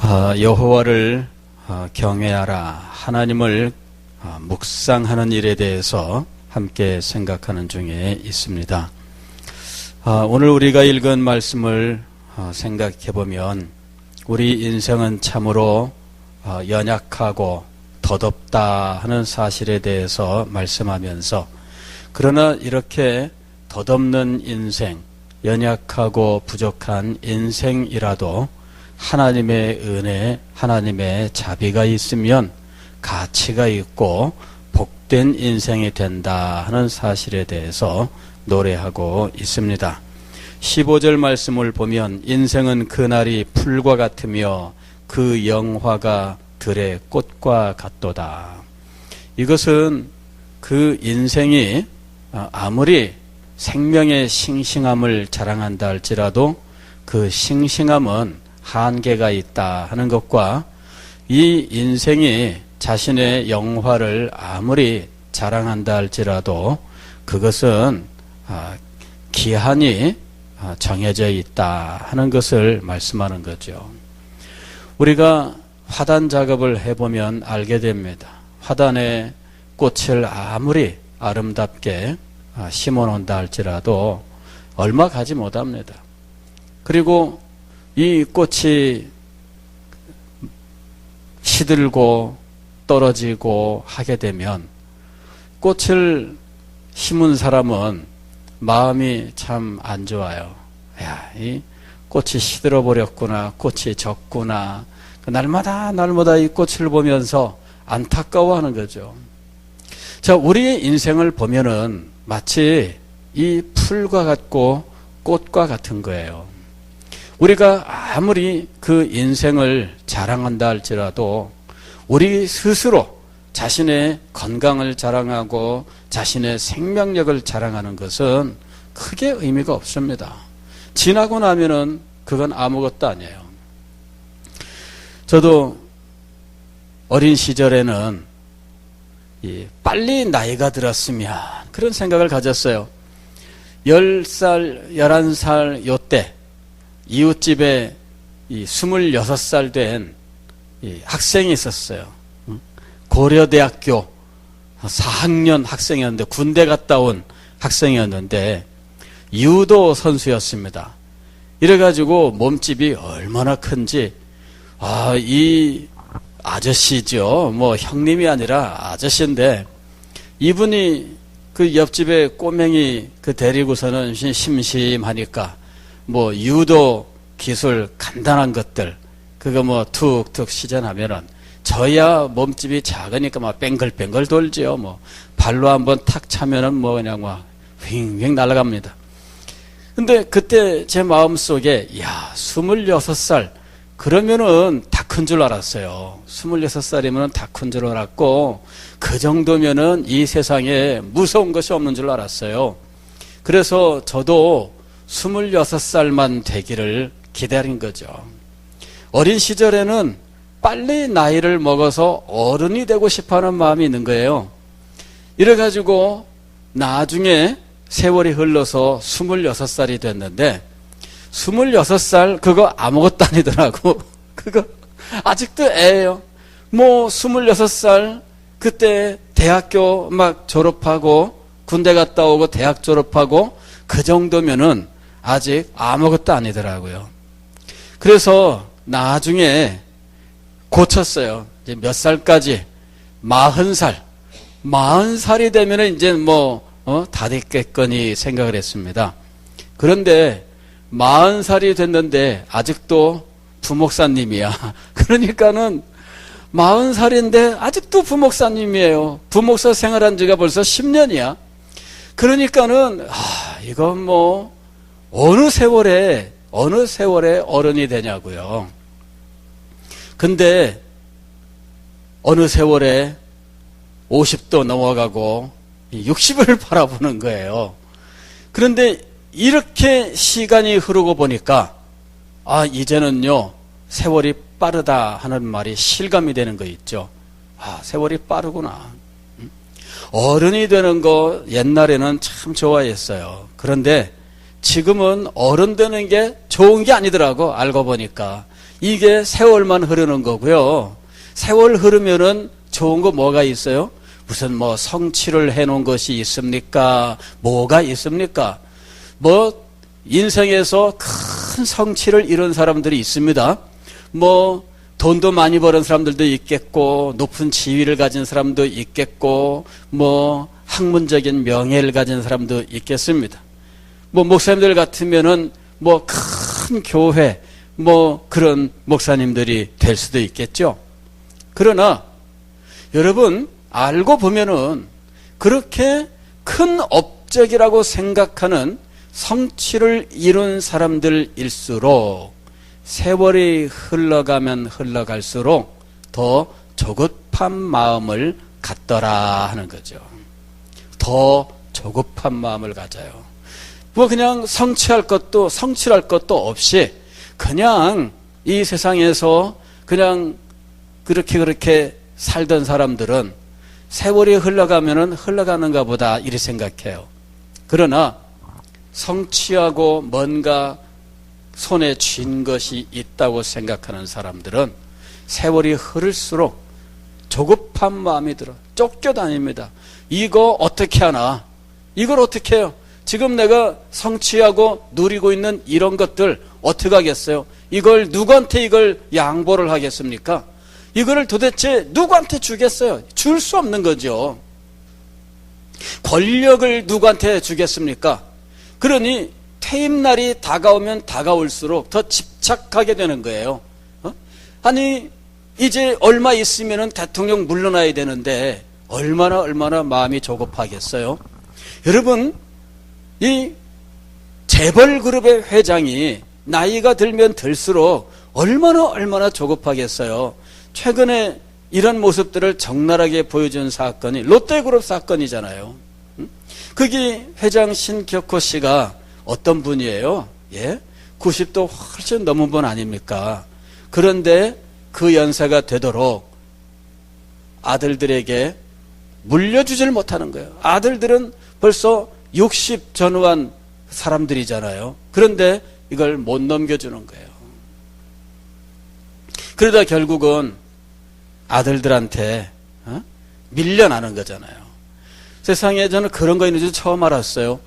여호와를 경외하라, 하나님을 묵상하는 일에 대해서 함께 생각하는 중에 있습니다. 오늘 우리가 읽은 말씀을 생각해 보면 우리 인생은 참으로 연약하고 덧없다 하는 사실에 대해서 말씀하면서, 그러나 이렇게 덧없는 인생, 연약하고 부족한 인생이라도 하나님의 은혜, 하나님의 자비가 있으면 가치가 있고 복된 인생이 된다 하는 사실에 대해서 노래하고 있습니다. 15절 말씀을 보면 인생은 그날이 풀과 같으며 그 영화가 들의 꽃과 같도다. 이것은 그 인생이 아무리 생명의 싱싱함을 자랑한다 할지라도 그 싱싱함은 한계가 있다 하는 것과, 이 인생이 자신의 영화를 아무리 자랑한다 할지라도 그것은 기한이 정해져 있다 하는 것을 말씀하는 거죠. 우리가 화단 작업을 해보면 알게 됩니다. 화단에 꽃을 아무리 아름답게 심어놓는다 할지라도 얼마 가지 못합니다. 그리고 이 꽃이 시들고 떨어지고 하게 되면 꽃을 심은 사람은 마음이 참 안 좋아요. 야, 이 꽃이 시들어 버렸구나, 꽃이 졌구나. 날마다 이 꽃을 보면서 안타까워하는 거죠. 자, 우리의 인생을 보면은 마치 이 풀과 같고 꽃과 같은 거예요. 우리가 아무리 그 인생을 자랑한다 할지라도 우리 스스로 자신의 건강을 자랑하고 자신의 생명력을 자랑하는 것은 크게 의미가 없습니다. 지나고 나면은 그건 아무것도 아니에요. 저도 어린 시절에는 빨리 나이가 들었으면 그런 생각을 가졌어요. 10살, 11살 요때 이웃집에 26살 된 학생이 있었어요. 고려대학교 4학년 학생이었는데, 군대 갔다 온 학생이었는데 유도 선수였습니다. 이래가지고 몸집이 얼마나 큰지, 이 아저씨죠. 뭐 형님이 아니라 아저씨인데, 이분이 그 옆집에 꼬맹이 데리고서는 심심하니까 뭐 유도 기술 간단한 것들 그거 뭐 툭툭 시전하면은, 저야 몸집이 작으니까 막 뱅글뱅글 돌지요. 뭐 발로 한번 탁 차면은 뭐 그냥 막 휙휙 날아갑니다. 근데 그때 제 마음속에 26살 그러면은 다 큰 줄 알았어요. 26살이면 다 큰 줄 알았고, 그 정도면은 이 세상에 무서운 것이 없는 줄 알았어요. 그래서 저도 26살만 되기를 기다린 거죠. 어린 시절에는 빨리 나이를 먹어서 어른이 되고 싶어하는 마음이 있는 거예요. 이래가지고 나중에 세월이 흘러서 26살이 됐는데, 26살 그거 아무것도 아니더라고. 그거 아직도 애예요. 뭐 26살 그때 대학교 막 졸업하고 군대 갔다 오고 대학 졸업하고 그 정도면은 아직 아무것도 아니더라고요. 그래서 나중에 고쳤어요. 이제 몇 살까지? 40살. 40살이 되면은 이제 뭐 다 됐겠거니 생각을 했습니다. 그런데 40살이 됐는데 아직도 부목사님이야. 그러니까는 40살인데 아직도 부목사님이에요. 부목사 생활한 지가 벌써 10년이야. 그러니까는 이건 뭐 어느 세월에 어른이 되냐고요. 근데 어느 세월에 50도 넘어가고 60을 바라보는 거예요. 그런데 이렇게 시간이 흐르고 보니까 이제는요 세월이 빠르다 하는 말이 실감이 되는 거 있죠. 세월이 빠르구나. 어른이 되는 거 옛날에는 참 좋아했어요. 그런데 지금은 어른 되는 게 좋은 게 아니더라고. 알고 보니까 이게 세월만 흐르는 거고요. 세월 흐르면은 좋은 거 뭐가 있어요? 무슨 뭐 성취를 해놓은 것이 있습니까? 뭐가 있습니까? 뭐 인생에서 큰 성취를 이룬 사람들이 있습니다. 뭐 돈도 많이 버는 사람들도 있겠고, 높은 지위를 가진 사람도 있겠고, 뭐 학문적인 명예를 가진 사람도 있겠습니다. 뭐 목사님들 같으면은 뭐 큰 교회 뭐 그런 목사님들이 될 수도 있겠죠. 그러나 여러분 알고 보면은 그렇게 큰 업적이라고 생각하는 성취를 이룬 사람들일수록 세월이 흘러가면 흘러갈수록 더 조급한 마음을 갖더라 하는 거죠. 더 조급한 마음을 가져요. 뭐 그냥 성취할 것도 성취할 것도 없이 그냥 이 세상에서 그냥 그렇게 살던 사람들은 세월이 흘러가면은 흘러가는가 보다 이렇게 생각해요. 그러나 성취하고 뭔가 손에 쥔 것이 있다고 생각하는 사람들은 세월이 흐를수록 조급한 마음이 들어 쫓겨다닙니다. 이거 어떻게 하나? 이걸 어떻게 해요? 지금 내가 성취하고 누리고 있는 이런 것들 어떻게 하겠어요? 이걸 누구한테 이걸 양보를 하겠습니까? 이거를 도대체 누구한테 주겠어요? 줄 수 없는 거죠. 권력을 누구한테 주겠습니까? 그러니 퇴임날이 다가오면 다가올수록 더 집착하게 되는 거예요. 아니 이제 얼마 있으면 대통령 물러나야 되는데 얼마나 마음이 조급하겠어요. 여러분 이 재벌그룹의 회장이 나이가 들면 들수록 얼마나 조급하겠어요. 최근에 이런 모습들을 적나라하게 보여준 사건이 롯데그룹 사건이잖아요. 거기 회장 신격호 씨가 어떤 분이에요? 예? 90도 훨씬 넘은 분 아닙니까? 그런데 그 연세가 되도록 아들들에게 물려주질 못하는 거예요. 아들들은 벌써 60 전후한 사람들이잖아요. 그런데 이걸 못 넘겨주는 거예요. 그러다 결국은 아들들한테 밀려나는 거잖아요. 세상에 저는 그런 거 있는지 처음 알았어요.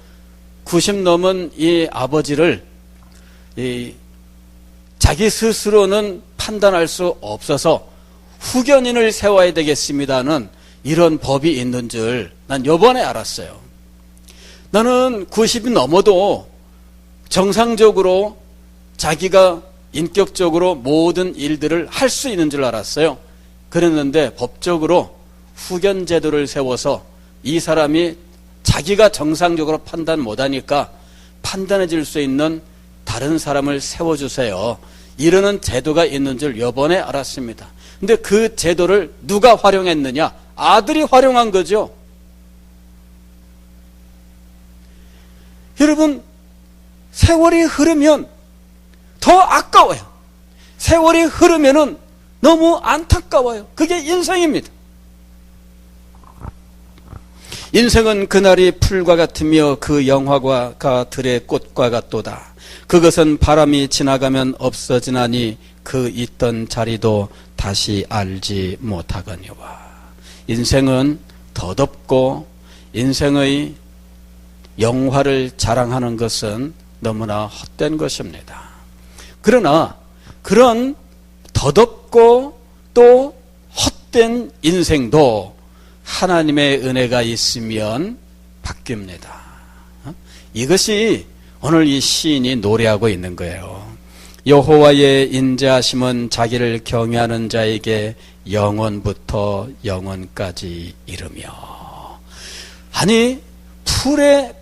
90 넘은 이 아버지를 자기 스스로는 판단할 수 없어서 후견인을 세워야 되겠습니다는 이런 법이 있는 줄 난 이번에 알았어요. 나는 90이 넘어도 정상적으로 자기가 인격적으로 모든 일들을 할 수 있는 줄 알았어요. 그랬는데 법적으로 후견 제도를 세워서 이 사람이 자기가 정상적으로 판단 못하니까 판단해 줄 수 있는 다른 사람을 세워주세요. 이러는 제도가 있는 줄 이번에 알았습니다. 근데 그 제도를 누가 활용했느냐? 아들이 활용한 거죠. 여러분 세월이 흐르면 더 아까워요. 세월이 흐르면은 너무 안타까워요. 그게 인생입니다. 인생은 그날이 풀과 같으며 그 영화가 들의 꽃과 같도다. 그것은 바람이 지나가면 없어지나니 그 있던 자리도 다시 알지 못하거니와. 인생은 더덥고 인생의 영화를 자랑하는 것은 너무나 헛된 것입니다. 그러나 그런 더덥고 또 헛된 인생도 하나님의 은혜가 있으면 바뀝니다. 이것이 오늘 이 시인이 노래하고 있는 거예요. 여호와의 인자하심은 자기를 경외하는 자에게 영원부터 영원까지 이르며. 아니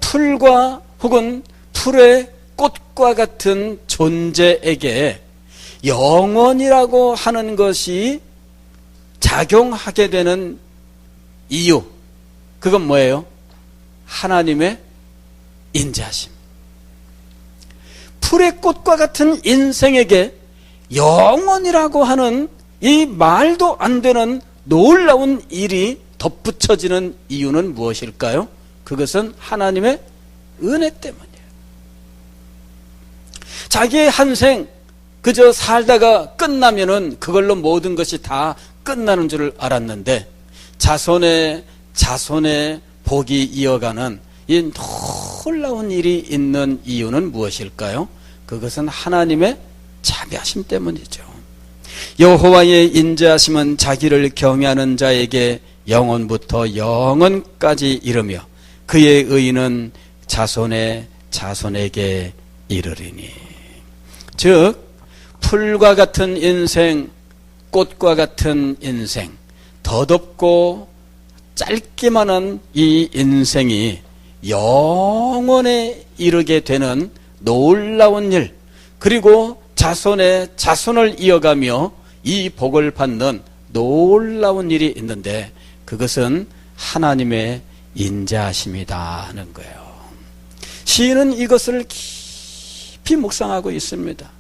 풀과 혹은 풀의 꽃과 같은 존재에게 영원이라고 하는 것이 작용하게 되는 이유, 그건 뭐예요? 하나님의 인자하심. 풀의 꽃과 같은 인생에게 영원이라고 하는 이 말도 안 되는 놀라운 일이 덧붙여지는 이유는 무엇일까요? 그것은 하나님의 은혜 때문이에요. 자기의 한생 그저 살다가 끝나면은 그걸로 모든 것이 다 끝나는 줄 알았는데 자손의 복이 이어가는 이 놀라운 일이 있는 이유는 무엇일까요? 그것은 하나님의 자비하심 때문이죠. 여호와의 인자하심은 자기를 경외하는 자에게 영원부터 영원까지 이르며 그의 의는 자손의 자손에게 이르리니. 즉 풀과 같은 인생, 꽃과 같은 인생, 더덥고 짧기만 한 이 인생이 영원에 이르게 되는 놀라운 일, 그리고 자손의 자손을 이어가며 이 복을 받는 놀라운 일이 있는데 그것은 하나님의 인자하심이다 하는 거예요. 시인은 이것을 깊이 묵상하고 있습니다.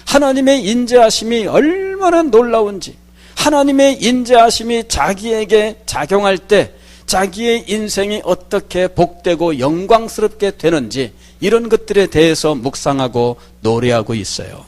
하나님의 인자하심이 얼마나 놀라운지, 하나님의 인자하심이 자기에게 작용할 때 자기의 인생이 어떻게 복되고 영광스럽게 되는지 이런 것들에 대해서 묵상하고 노래하고 있어요.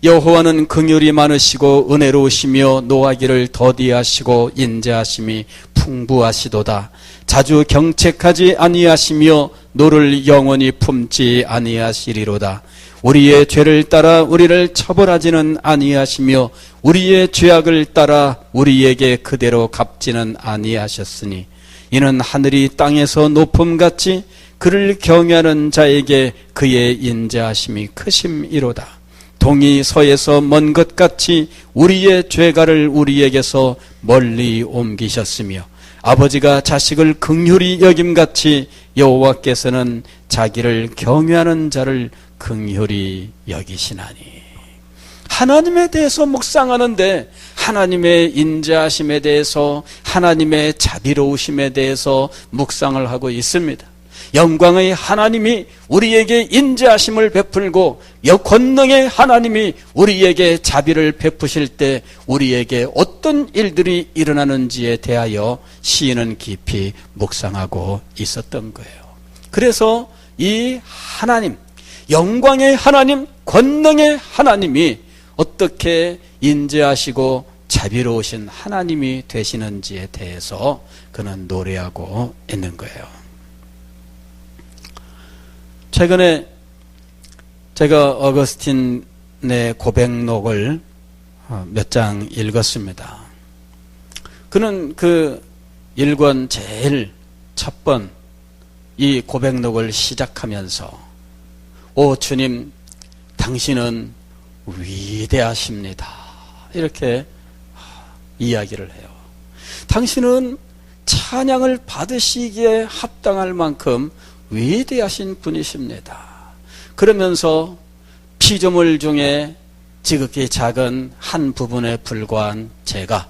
여호와는 긍휼이 많으시고 은혜로우시며 노하기를 더디하시고 인자하심이 풍부하시도다. 자주 경책하지 아니하시며 노를 영원히 품지 아니하시리로다. 우리의 죄를 따라 우리를 처벌하지는 아니하시며 우리의 죄악을 따라 우리에게 그대로 갚지는 아니하셨으니 이는 하늘이 땅에서 높음같이 그를 경외하는 자에게 그의 인자하심이 크심이로다. 동이 서에서 먼 것 같이 우리의 죄가를 우리에게서 멀리 옮기셨으며 아버지가 자식을 긍휼히 여김같이 여호와께서는 자기를 경외하는 자를 긍휼히 여기시나니. 하나님에 대해서 묵상하는데 하나님의 인자하심에 대해서, 하나님의 자비로우심에 대해서 묵상을 하고 있습니다. 영광의 하나님이 우리에게 인자하심을 베풀고 권능의 하나님이 우리에게 자비를 베푸실 때 우리에게 어떤 일들이 일어나는지에 대하여 시인은 깊이 묵상하고 있었던 거예요. 그래서 이 하나님, 영광의 하나님, 권능의 하나님이 어떻게 인자하시고 자비로우신 하나님이 되시는지에 대해서 그는 노래하고 있는 거예요. 최근에 제가 어거스틴의 고백록을 몇 장 읽었습니다. 그는 그 1권 제일 첫 번 이 고백록을 시작하면서 오 주님, 당신은 위대하십니다. 이렇게 이야기를 해요. 당신은 찬양을 받으시기에 합당할 만큼 위대하신 분이십니다. 그러면서 피조물 중에 지극히 작은 한 부분에 불과한 제가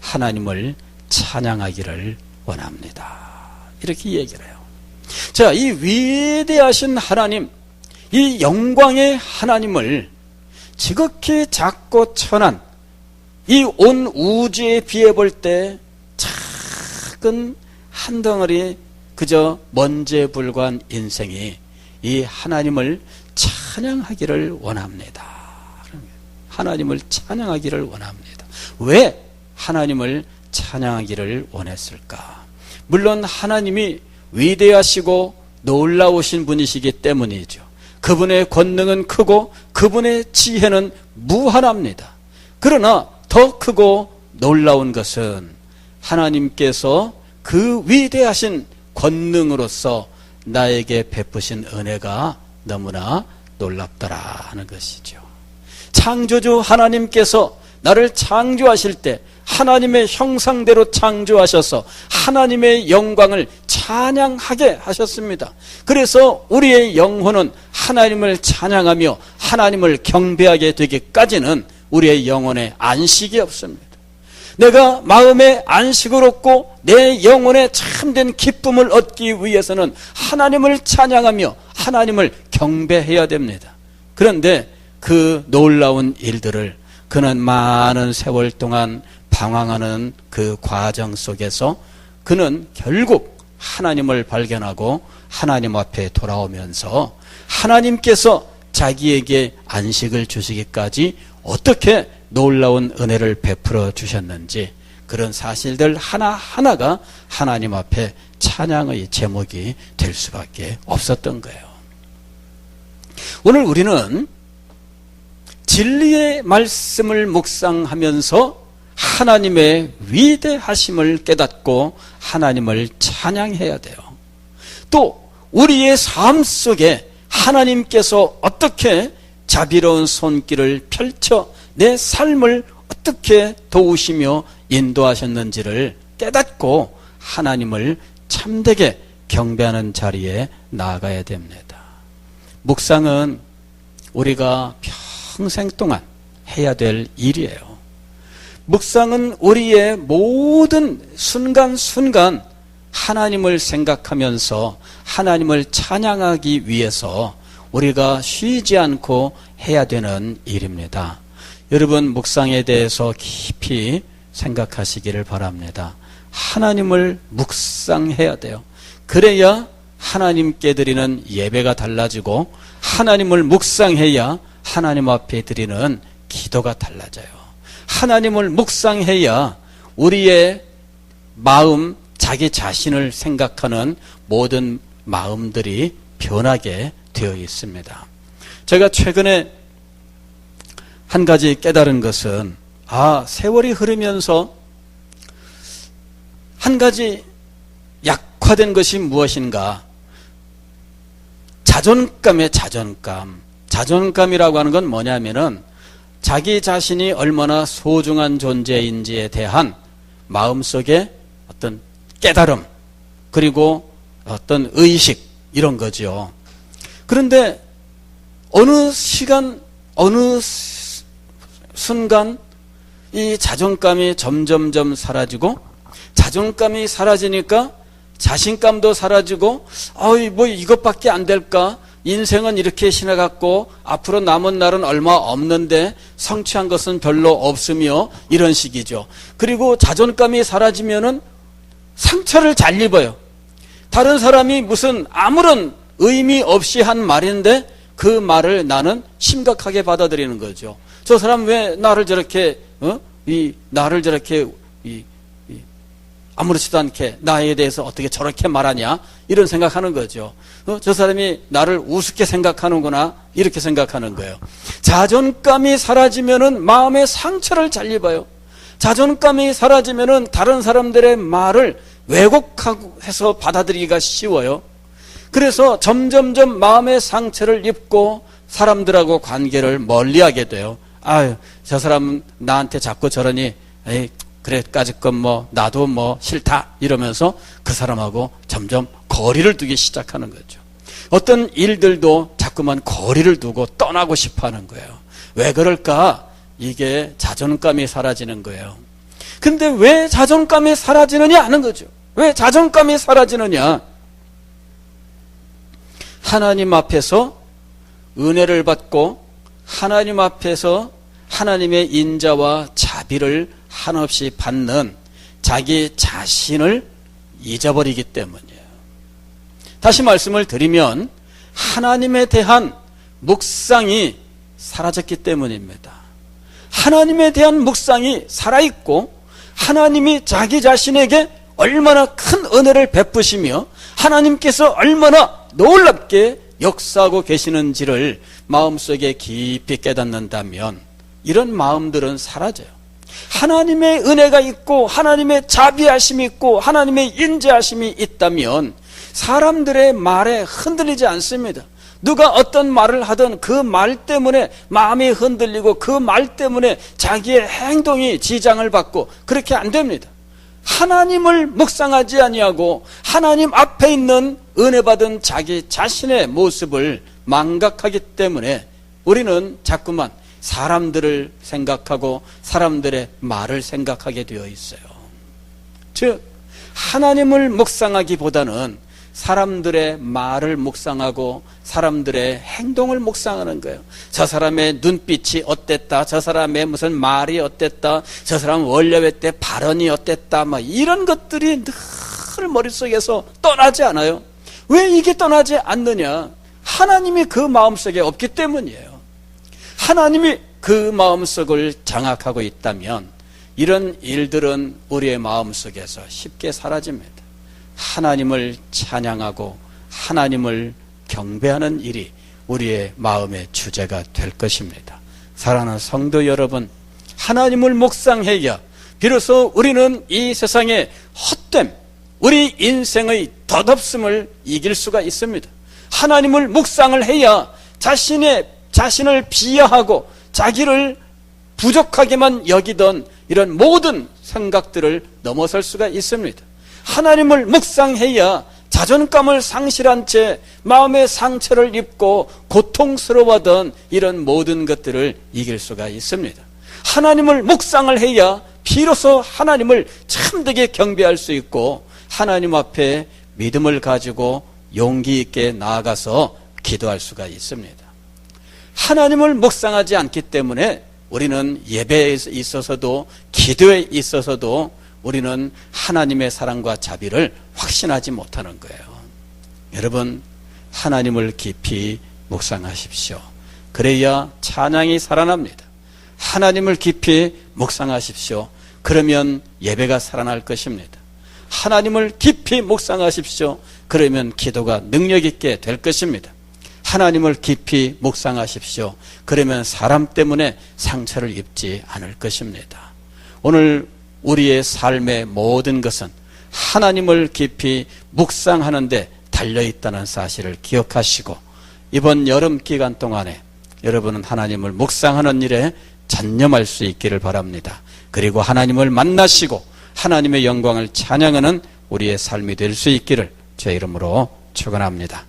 하나님을 찬양하기를 원합니다. 이렇게 얘기를 해요. 자, 이 위대하신 하나님, 이 영광의 하나님을 지극히 작고 천한 이 온 우주에 비해 볼 때 작은 한 덩어리 그저 먼지에 불과한 인생이 이 하나님을 찬양하기를 원합니다. 하나님을 찬양하기를 원합니다. 왜 하나님을 찬양하기를 원했을까? 물론 하나님이 위대하시고 놀라우신 분이시기 때문이죠. 그분의 권능은 크고 그분의 지혜는 무한합니다. 그러나 더 크고 놀라운 것은 하나님께서 그 위대하신 권능으로서 나에게 베푸신 은혜가 너무나 놀랍더라 하는 것이죠. 창조주 하나님께서 나를 창조하실 때 하나님의 형상대로 창조하셔서 하나님의 영광을 찬양하게 하셨습니다. 그래서 우리의 영혼은 하나님을 찬양하며 하나님을 경배하게 되기까지는 우리의 영혼에 안식이 없습니다. 내가 마음에 안식을 얻고 내 영혼에 참된 기쁨을 얻기 위해서는 하나님을 찬양하며 하나님을 경배해야 됩니다. 그런데 그 놀라운 일들을 그는 많은 세월 동안 방황하는 그 과정 속에서 그는 결국 하나님을 발견하고 하나님 앞에 돌아오면서 하나님께서 자기에게 안식을 주시기까지 어떻게 놀라운 은혜를 베풀어 주셨는지, 그런 사실들 하나하나가 하나님 앞에 찬양의 제목이 될 수밖에 없었던 거예요. 오늘 우리는 진리의 말씀을 묵상하면서 하나님의 위대하심을 깨닫고 하나님을 찬양해야 돼요. 또 우리의 삶 속에 하나님께서 어떻게 자비로운 손길을 펼쳐 내 삶을 어떻게 도우시며 인도하셨는지를 깨닫고 하나님을 참되게 경배하는 자리에 나아가야 됩니다. 묵상은 우리가 평생 동안 해야 될 일이에요. 묵상은 우리의 모든 순간순간 하나님을 생각하면서 하나님을 찬양하기 위해서 우리가 쉬지 않고 해야 되는 일입니다. 여러분, 묵상에 대해서 깊이 생각하시기를 바랍니다. 하나님을 묵상해야 돼요. 그래야 하나님께 드리는 예배가 달라지고, 하나님을 묵상해야 하나님 앞에 드리는 기도가 달라져요. 하나님을 묵상해야 우리의 마음, 자기 자신을 생각하는 모든 마음들이 변하게 되어 있습니다. 제가 최근에 한 가지 깨달은 것은, 세월이 흐르면서 한 가지 약화된 것이 무엇인가? 자존감의 자존감. 자존감이라고 하는 건 뭐냐면은 자기 자신이 얼마나 소중한 존재인지에 대한 마음속에 어떤 깨달음, 그리고 어떤 의식, 이런 거죠. 그런데 어느 시간, 어느 순간 이 자존감이 점점점 사라지고, 자존감이 사라지니까 자신감도 사라지고, 뭐 이것밖에 안 될까? 인생은 이렇게 지나갔고 앞으로 남은 날은 얼마 없는데 성취한 것은 별로 없으며, 이런 식이죠. 그리고 자존감이 사라지면은 상처를 잘 입어요. 다른 사람이 무슨 아무런 의미 없이 한 말인데 그 말을 나는 심각하게 받아들이는 거죠. 저 사람 왜 나를 저렇게 아무렇지도 않게 나에 대해서 어떻게 저렇게 말하냐, 이런 생각하는 거죠. 저 사람이 나를 우습게 생각하는구나, 이렇게 생각하는 거예요. 자존감이 사라지면은 마음의 상처를 잘 입어요. 자존감이 사라지면은 다른 사람들의 말을 왜곡해서 받아들이기가 쉬워요. 그래서 점점점 마음의 상처를 입고 사람들하고 관계를 멀리하게 돼요. 저 사람은 나한테 자꾸 저러니, 그래, 까짓건 나도 싫다, 이러면서 그 사람하고 점점 거리를 두기 시작하는 거죠. 어떤 일들도 자꾸만 거리를 두고 떠나고 싶어 하는 거예요. 왜 그럴까? 이게 자존감이 사라지는 거예요. 근데 왜 자존감이 사라지느냐 하는 거죠. 왜 자존감이 사라지느냐? 하나님 앞에서 은혜를 받고 하나님 앞에서 하나님의 인자와 자비를 한없이 받는 자기 자신을 잊어버리기 때문이에요. 다시 말씀을 드리면 하나님에 대한 묵상이 사라졌기 때문입니다. 하나님에 대한 묵상이 살아있고, 하나님이 자기 자신에게 얼마나 큰 은혜를 베푸시며 하나님께서 얼마나 놀랍게 역사하고 계시는지를 마음속에 깊이 깨닫는다면 이런 마음들은 사라져요. 하나님의 은혜가 있고 하나님의 자비하심이 있고 하나님의 인자하심이 있다면 사람들의 말에 흔들리지 않습니다. 누가 어떤 말을 하든 그 말 때문에 마음이 흔들리고 그 말 때문에 자기의 행동이 지장을 받고, 그렇게 안 됩니다. 하나님을 묵상하지 아니하고 하나님 앞에 있는 은혜 받은 자기 자신의 모습을 망각하기 때문에 우리는 자꾸만 사람들을 생각하고 사람들의 말을 생각하게 되어 있어요. 즉 하나님을 묵상하기보다는 사람들의 말을 묵상하고 사람들의 행동을 묵상하는 거예요. 저 사람의 눈빛이 어땠다, 저 사람의 무슨 말이 어땠다, 저 사람 원래 때 발언이 어땠다, 이런 것들이 늘 머릿속에서 떠나지 않아요. 왜 이게 떠나지 않느냐? 하나님이 그 마음속에 없기 때문이에요. 하나님이 그 마음속을 장악하고 있다면 이런 일들은 우리의 마음속에서 쉽게 사라집니다. 하나님을 찬양하고 하나님을 경배하는 일이 우리의 마음의 주제가 될 것입니다. 사랑하는 성도 여러분, 하나님을 묵상해야 비로소 우리는 이 세상의 헛됨, 우리 인생의 덧없음을 이길 수가 있습니다. 하나님을 묵상을 해야 자신을 비하하고 자기를 부족하게만 여기던 이런 모든 생각들을 넘어설 수가 있습니다. 하나님을 묵상해야 자존감을 상실한 채 마음의 상처를 입고 고통스러워하던 이런 모든 것들을 이길 수가 있습니다. 하나님을 묵상을 해야 비로소 하나님을 참되게 경배할 수 있고 하나님 앞에 믿음을 가지고 용기 있게 나아가서 기도할 수가 있습니다. 하나님을 묵상하지 않기 때문에 우리는 예배에 있어서도 기도에 있어서도 우리는 하나님의 사랑과 자비를 확신하지 못하는 거예요. 여러분, 하나님을 깊이 묵상하십시오. 그래야 찬양이 살아납니다. 하나님을 깊이 묵상하십시오. 그러면 예배가 살아날 것입니다. 하나님을 깊이 묵상하십시오. 그러면 기도가 능력 있게 될 것입니다. 하나님을 깊이 묵상하십시오. 그러면 사람 때문에 상처를 입지 않을 것입니다. 오늘 우리의 삶의 모든 것은 하나님을 깊이 묵상하는 데 달려있다는 사실을 기억하시고 이번 여름 기간 동안에 여러분은 하나님을 묵상하는 일에 전념할 수 있기를 바랍니다. 그리고 하나님을 만나시고 하나님의 영광을 찬양하는 우리의 삶이 될 수 있기를 주의 이름으로 축원합니다.